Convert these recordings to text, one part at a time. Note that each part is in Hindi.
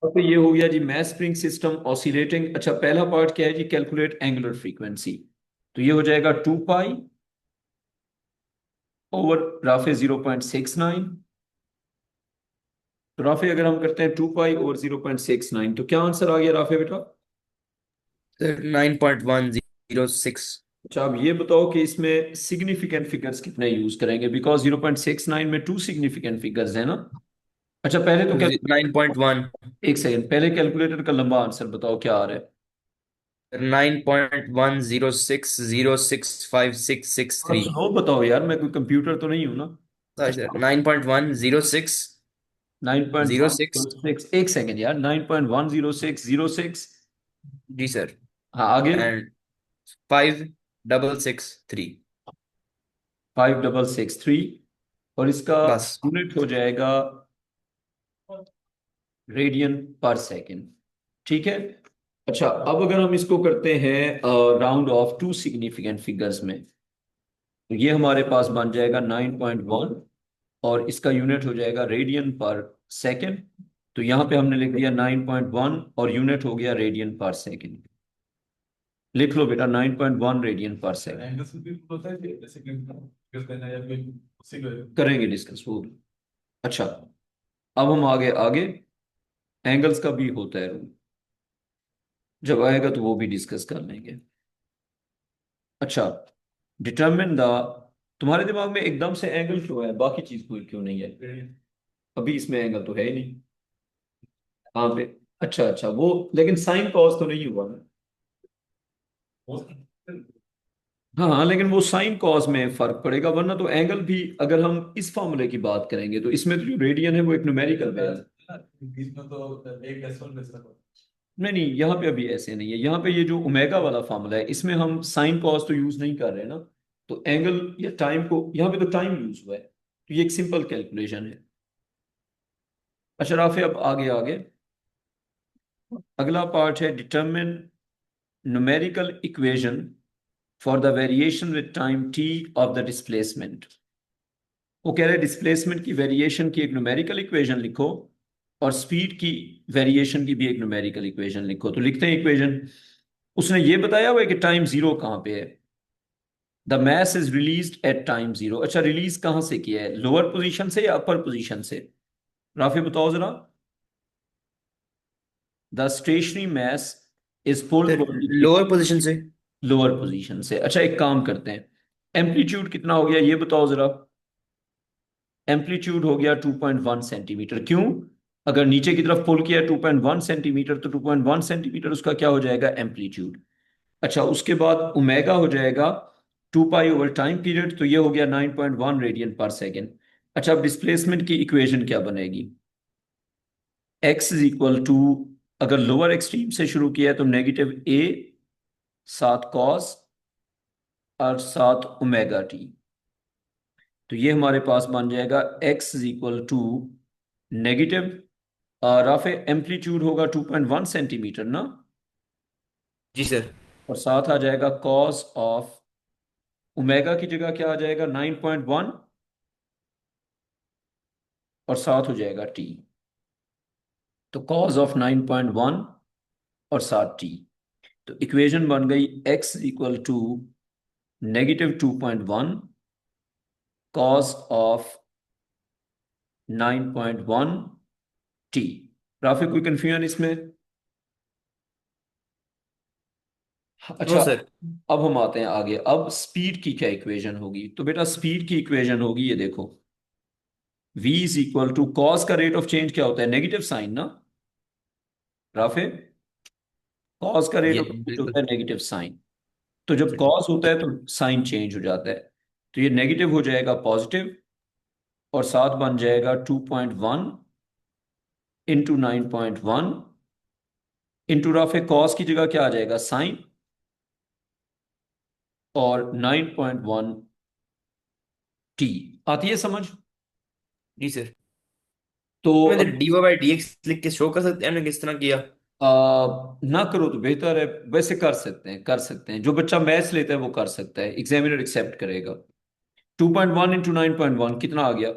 और तो ये हो गया जी मैस स्प्रिंग सिस्टम ऑसिलेटिंग। अच्छा, पहला पार्ट क्या है जी? Calculate angular frequency. तो ये हो जाएगा 2 पाई ओवर राफे 0.69। तो राफे अगर हम करते हैं 2 पाई ओवर 0.69, तो क्या आंसर आ गया राफे बेटा? सर 9.106। अच्छा, अब ये बताओ कि इसमें सिग्निफिकेंट फिगर्स कितने यूज करेंगे, बिकॉज 0.69 में टू सिग्निफिकेंट फिगर्स है ना। अच्छा, पहले तो क्या, 9.1। एक सेकंड, पहले कैलकुलेटर का लंबा आंसर बताओ क्या आ रहा है। 9.106065663। स्लो बताओ यार, मैं कोई कंप्यूटर तो नहीं हूं ना। सॉरी सर, अच्छा, 9.10606। 9.106, एक सेकंड यार, 9.10606। जी सर। हाँ, आगे। एंड 5663। 5663। और इसका बस। यूनिट हो जाएगा रेडियन पर सेकेंड। ठीक है। अच्छा, अब अगर हम इसको करते हैं round off to significant figures में, तो ये हमारे पास बन जाएगा 9.1, और इसका यूनिट हो जाएगा रेडियन पर सेकेंड। तो यहाँ पे हमने लिख दिया 9.1 और यूनिट हो गया रेडियन पर सेकेंड। लिख लो बेटा, 9.1 रेडियन पर सेकेंड। करेंगे डिस्कस वो भी। अच्छा, अब हम आगे आगे एंगल्स का भी होता है रूल, जब आएगा तो वो भी डिस्कस कर लेंगे। अच्छा, डिटरमिन द, तुम्हारे दिमाग में एकदम से एंगल क्यों है, बाकी चीज कोई क्यों नहीं है? अभी इसमें एंगल तो है ही नहीं। कहाँ पे? अच्छा अच्छा, वो लेकिन साइन कॉस तो नहीं हुआ ना। हाँ हाँ, लेकिन वो साइन कॉस में फर्क पड़ेगा, वरना तो एंगल भी, अगर हम इस फॉर्मूले की बात करेंगे तो इसमें तो जो रेडियन है वो एक न्यूमेरिकल वैल्यू। नहीं नहीं, यहाँ पे अभी ऐसे नहीं है। यहाँ पे ये जो ओमेगा वाला फार्मूला है, इसमें हम साइन कॉस तो यूज नहीं कर रहे ना। तो एंगल या टाइम को, यहाँ पे तो टाइम यूज हुआ है, तो ये एक सिंपल कैलकुलेशन है। अच्छा राफे, अब आगे आगे अगला पार्ट है determine numerical equation for the variation with time T of the displacement. वो कह रहे हैं डिस्प्लेसमेंट की वेरिएशन की एक न्यूमेरिकल इक्वेशन लिखो, और स्पीड की वेरिएशन की भी एक न्यूमेरिकल इक्वेशन लिखो। तो लिखते हैं इक्वेशन। उसने ये बताया हुआ है कि टाइम जीरो कहाँ पे है। The mass is released at time zero. अच्छा, रिलीज कहाँ से किया है, लोअर पोजीशन से या अपर पोजीशन से? राफी बताओ जरा। The stationary mass is pulled sir vertically. Lower position से। लोअर पोजीशन से। अच्छा, एक काम करते हैं, एम्पलीट्यूड कितना हो गया ये बताओ जरा। एम्पलीट्यूड हो गया 2.1 सेंटीमीटर। क्यों? अगर नीचे की तरफ पुल किया 2.1 सेंटीमीटर, तो 2.1 सेंटीमीटर उसका क्या हो जाएगा? एम्पलीट्यूड। अच्छा, उसके बाद ओमेगा हो जाएगा 2 पाई ओवर टाइम पीरियड, तो ये हो गया 9.1 रेडियन पर सेकेंड। अच्छा, अब डिस्प्लेसमेंट की इक्वेशन क्या बनेगी? एक्स इज इक्वल टू, अगर लोअर एक्सट्रीम से शुरू किया है तो -a, साथ कॉस, और साथ ओमेगा टी। तो ये हमारे पास बन जाएगा x is equal to negative, Rafay amplitude होगा 2.1 सेंटीमीटर ना, जी सर। और साथ आ जाएगा कॉस ऑफ, ओमेगा की जगह क्या आ जाएगा? 9.1, और साथ हो जाएगा टी। तो कॉस ऑफ 9.1 और साथ टी। तो इक्वेशन बन गई x equal to -2.1 cos of 9.1 t. Rafi कोई कंफ्यूजन इसमें? नो अच्छा, सर। अब हम आते हैं आगे। अब स्पीड की क्या इक्वेशन होगी? तो बेटा स्पीड की इक्वेशन होगी, ये देखो, v is equal to cos का रेट ऑफ चेंज क्या होता है? नेगेटिव साइन ना राफे। कॉस का रेट ये ऑफ चेंज बिल्कुल। होता है नेगेटिव साइन। तो जब जी। कॉस होता है तो साइन चेंज हो जाता है। तो ये नेगेटिव हो जाएगा पॉजिटिव, और साथ बन जाएगा 2.1 इंटू 9.1 इंटू, राफे कॉस की जगह क्या आ जाएगा? साइन, और 9.1 टी। आती है समझ? जी सर। तो मैं dy/dx लिख के शो कर सकते हैं हमने किस तरह किया? ना करो तो बेहतर है। वैसे कर सकते हैं, कर सकते हैं, जो बच्चा मैथ्स लेता है वो कर सकता है, एग्जामिनर एक्सेप्ट करेगा। 2.1 इंटू 9.1 कितना आ गया?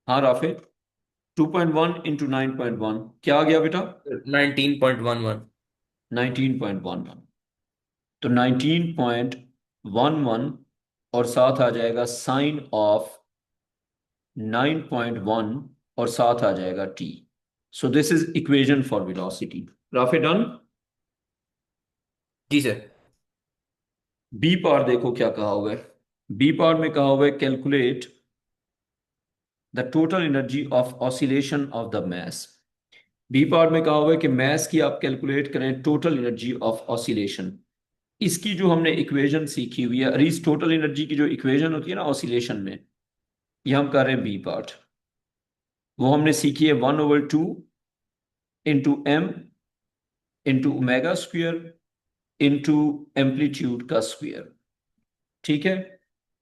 हाँ राफे। 2.1 इंटू 9.1 क्या आ गया बेटा? 19.11। 19.11। तो 19.11 और साथ आ जाएगा साइन ऑफ 9.1 और साथ आ जाएगा t. So this is equation for velocity. Rafay done. जी सर। बी पार्ट देखो क्या कहा हुआ है। बी पार्ट में कहा हुआ है calculate the total energy of oscillation of the mass. B part में कहा हुआ है कि मैस की आप कैलकुलेट करें टोटल एनर्जी ऑफ ऑसिलेशन। इसकी जो हमने इक्वेशन सीखी हुई है, अरे इस टोटल एनर्जी की जो इक्वेशन होती है ना ऑसिलेशन में, ये हम कर रहे हैं बी पार्ट। वो हमने सीखी है 1/2 into M into omega square into amplitude का स्क्वेयर। ठीक है।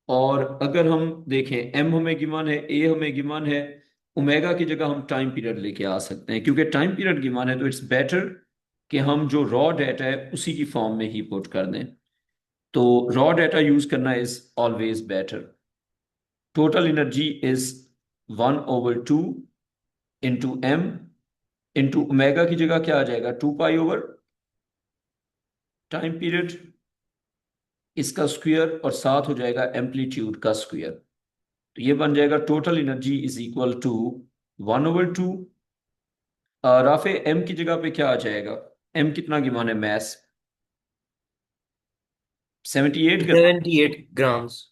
और अगर हम देखें एम हमें गिवन है, ए हमें गिवन है, ओमेगा की जगह हम टाइम पीरियड लेके आ सकते हैं, क्योंकि टाइम पीरियड गिवन है तो इट्स बेटर कि हम जो रॉ डाटा है उसी की फॉर्म में ही पुट कर दें। तो रॉ डाटा यूज करना is always better. Total energy is 1/2 into M into omega की जगह क्या आ जाएगा? 2 पाई ओवर टाइम पीरियड, इसका स्क्वायर और साथ हो जाएगा एम्पलीट्यूड का स्क्वायर। तो ये बन जाएगा total energy is equal to 1/2। Rafay M की जगह पे क्या आ जाएगा? एम कितना गिवन है मैस? 78 ग्राम। 78 ग्राम्स।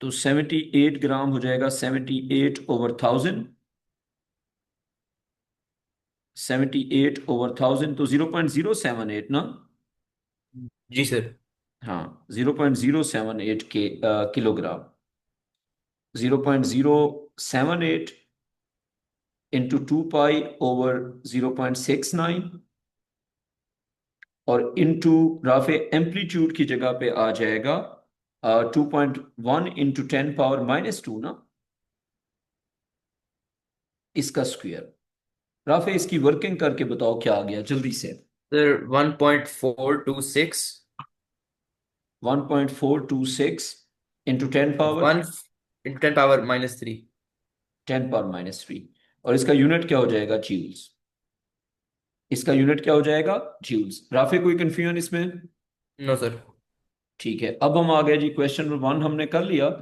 तो 78 ग्राम हो जाएगा 78/1000। 78/1000 तो 0.078 ना। जी सर। हाँ 0.078 के किलोग्राम। 0.078 इंटू 2 पाई ओवर 0.69 और इंटू राफे एम्पलीट्यूड की जगह पे आ जाएगा 2.1 इंटू 10 पावर -2 ना, इसका स्क्वायर। राफे इसकी वर्किंग करके बताओ क्या आ गया जल्दी से। सर 1.426। 1.426 into 10 power 1 × 10⁻³ 10 power -3। और इसका यूनिट क्या हो जाएगा? जूल्स। इसका यूनिट क्या हो जाएगा? जूल्स। राफे कोई कंफ्यूजन इसमें? No sir. ठीक है, अब हम आ गए जी क्वेश्चन नंबर 1 हमने कर लिया।